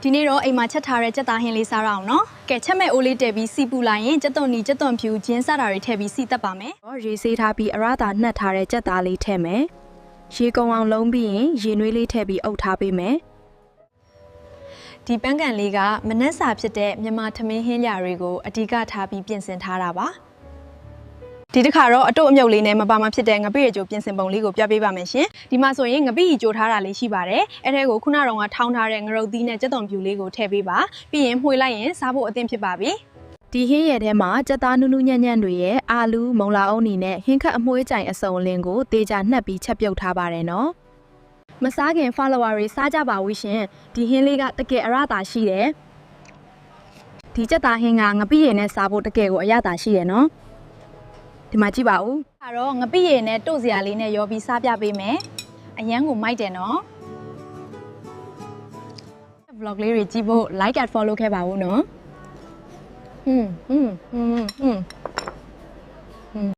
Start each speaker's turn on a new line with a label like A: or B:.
A: ဒီနေ့တော့အိမ်မှာချက်ထားတဲ့ကြက်သားဟင်းလေးစားရအောင်နော်ကဲချက်မဲ့အိုးလေးတည်ပြီးစီပူလိုက်ရင်ကြက်သွန်နီကြက်သွန်ဖြူဂျင်းစတာတွေထည့်ပြီးစီတက်ပါမယ်ရေဆေးထားပြီးအရသာနှက်ထားတဲ့ကြက်သားလေးထည့်မယ်ရေကုန်အောင်လုံးပြီးရင်ရေနွေးလေးထည့်ပြီးအုပ်ထားပေးမယ်ဒီပန်းကန်လေးကမနက်စာဖြစ်တဲ့မြန်မာထမင်းဟင်းညာတွေကိုအဓိကထားပြီးပြင်ဆင်ထားတာပါဒီတစ်ခါတော့အတုတ်အမြုပ်လေးနဲ့မပါမဖြစ်တဲ့ငပိရကြိုပြင်ဆင်ပုံလေးကိုပြပေးပါမယ်ရှင်ဒီမှာဆိုရင်ငပိရီကြိုထားတာလေးရှိပါတယ်အဲ့ထဲကိုခုနကတော့ထောင်းထားတဲ့ငရုတ်သီးနဲ့ကြက်သွန်ဖြူလေးကိုထည့်ပေးပါပြီးရင်မှွေလိုက်ရင်စားဖို့အသင့်ဖြစ်ပါပြီဒီဟင်းရဲထဲမှာကြက်သားနူးနူးညံ့ညံ့တွေရဲ့အာလူးမုံလာအုံးနီနဲ့ဟင်းခတ်အမွှေးကြိုင်အစုံလင်းကိုတေချာနှက်ပြီးချက်ပြုတ်ထားပါတယ်နော်မစားခင် follower တွေစားကြပါဦးရှင်ဒီဟင်းလေးကတကယ်အရသာရှိတယ်ဒီကြက်သားဟင်းကငပိရည်နဲ့စားဖို့တကယ်ကိုအရသာရှိတယ်နော်ဒီမှာကြည့်ပါဦးအဲ့တော့ငပိရည်နဲ့တို့စရာလေးနဲ့ရောပြီးစားပြပေးမယ်အရန်ကိုမိုက်တယ်နော် vlog လေးတွေကြည့်ဖို့ like and follow ခဲ့ပါဦးနော်